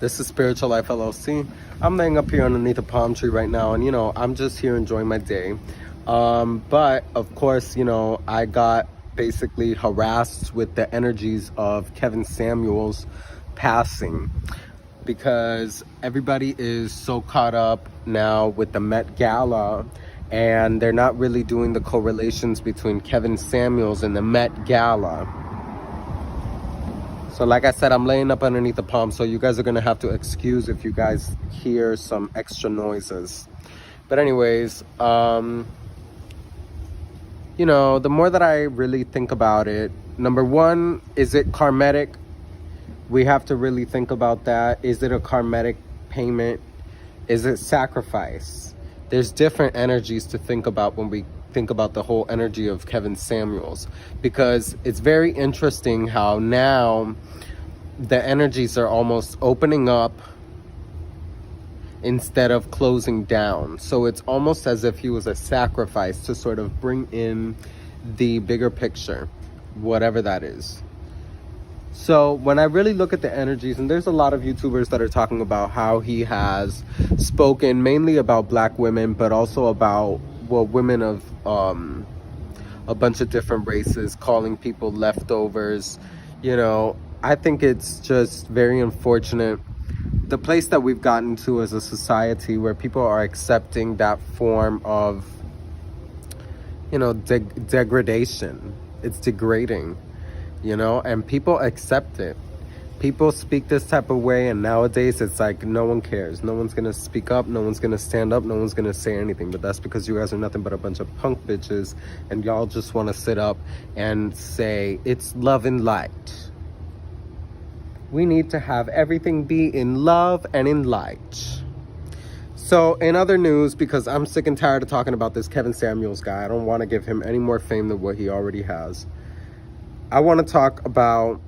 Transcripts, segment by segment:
This is Spiritual Life LLC. I'm laying up here underneath a palm tree right now, and I'm just here enjoying my day. But of course, I got basically harassed with the energies of Kevin Samuels passing, because everybody is so caught up now with the Met Gala, and they're not really doing the correlations between Kevin Samuels and the Met Gala. So like I said, I'm laying up underneath the palm, so you guys are gonna have to excuse if you guys hear some extra noises. But anyways, the more that I really think about it, number one, is it karmatic? We have to really think about that. Is it a karmatic payment? Is it sacrifice? There's different energies to think about when we think about the whole energy of Kevin Samuels, because it's very interesting how now the energies are almost opening up instead of closing down. So it's almost as if he was a sacrifice to sort of bring in the bigger picture, whatever that is. So when I really look at the energies, and there's a lot of YouTubers that are talking about how he has spoken mainly about black women, but also about, well, women of a bunch of different races, calling people leftovers. I think it's just very unfortunate, the place that we've gotten to as a society, where people are accepting that form of, degradation. It's degrading, and people accept it. People speak this type of way, and nowadays it's like no one cares. No one's gonna speak up, no one's gonna stand up, no one's gonna say anything. But that's because you guys are nothing but a bunch of punk bitches, and y'all just want to sit up and say it's love and light. We need to have everything be in love and in light. So in other news, because I'm sick and tired of talking about this Kevin Samuels guy, I don't want to give him any more fame than what he already has. I want to talk about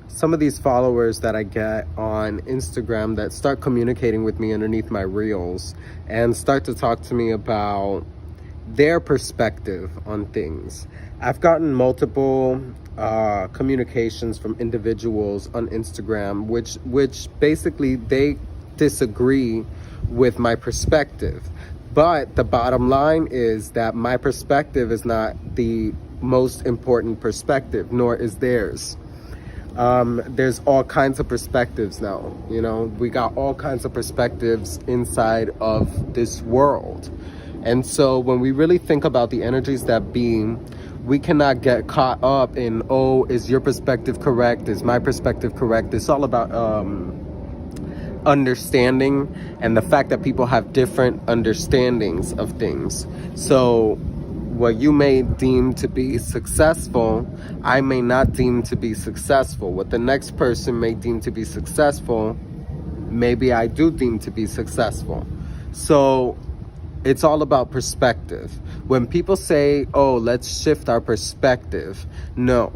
some of these followers that I get on Instagram that start communicating with me underneath my reels and start to talk to me about their perspective on things. I've gotten multiple communications from individuals on Instagram which basically they disagree with my perspective. But the bottom line is that my perspective is not the most important perspective, nor is theirs. There's all kinds of perspectives now. We got all kinds of perspectives inside of this world. And so when we really think about the energies that be, we cannot get caught up in, oh, is your perspective correct? Is my perspective correct? It's all about understanding, and the fact that people have different understandings of things. So what you may deem to be successful, I may not deem to be successful. What the next person may deem to be successful, maybe I do deem to be successful. So it's all about perspective. When people say, oh, let's shift our perspective, no.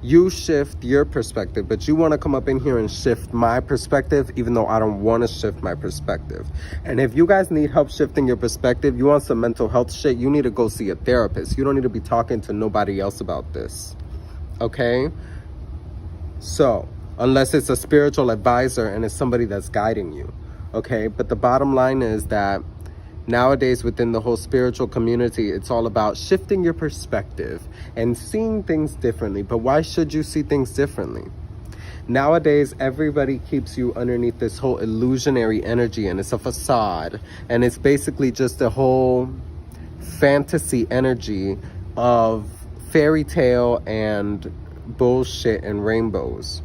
You shift your perspective, but you want to come up in here and shift my perspective, even though I don't want to shift my perspective. And if you guys need help shifting your perspective, you want some mental health shit, you need to go see a therapist. You don't need to be talking to nobody else about this. Okay? So, unless it's a spiritual advisor and it's somebody that's guiding you. Okay? But the bottom line is that nowadays within the whole spiritual community, it's all about shifting your perspective and seeing things differently. But why should you see things differently? Nowadays, everybody keeps you underneath this whole illusionary energy, and it's a facade. And it's basically just a whole fantasy energy of fairy tale and bullshit and rainbows.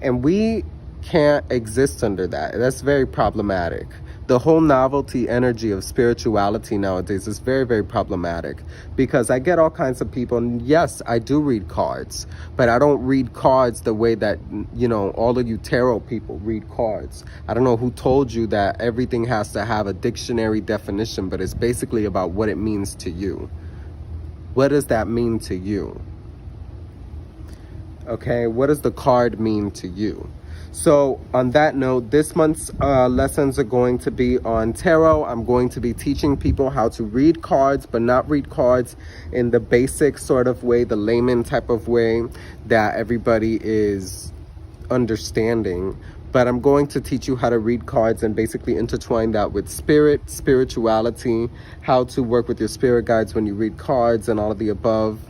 And we can't exist under that. That's very problematic. The whole novelty energy of spirituality nowadays is very, very problematic, because I get all kinds of people, and yes, I do read cards, but I don't read cards the way that, all of you tarot people read cards. I don't know who told you that everything has to have a dictionary definition, but it's basically about what it means to you. What does that mean to you? Okay, what does the card mean to you? So on that note, this month's lessons are going to be on tarot. I'm going to be teaching people how to read cards, but not read cards in the basic sort of way, the layman type of way that everybody is understanding, But I'm going to teach you how to read cards and basically intertwine that with spirit, spirituality, how to work with your spirit guides when you read cards and all of the above,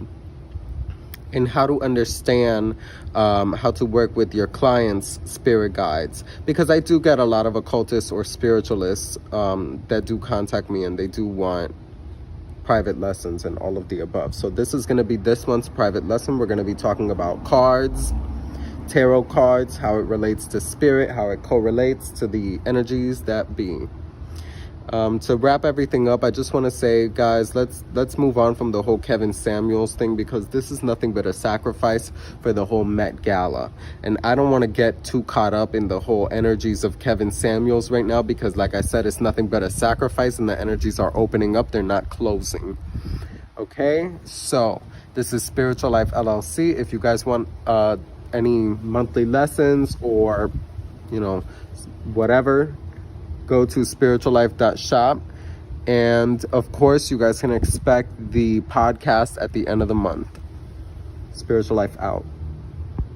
and how to understand how to work with your clients' spirit guides. Because I do get a lot of occultists or spiritualists that do contact me, and they do want private lessons and all of the above. So this is going to be this month's private lesson. We're going to be talking about cards, tarot cards, how it relates to spirit, how it correlates to the energies that be. To wrap everything up, I just want to say, guys, let's move on from the whole Kevin Samuels thing, because this is nothing but a sacrifice for the whole Met Gala. And I don't want to get too caught up in the whole energies of Kevin Samuels right now, because like I said, it's nothing but a sacrifice, and the energies are opening up, they're not closing. Okay, so this is Spiritual Life LLC. If you guys want any monthly lessons or, you know, whatever, go to spirituallife.shop. And of course, you guys can expect the podcast at the end of the month. Spiritual Life out.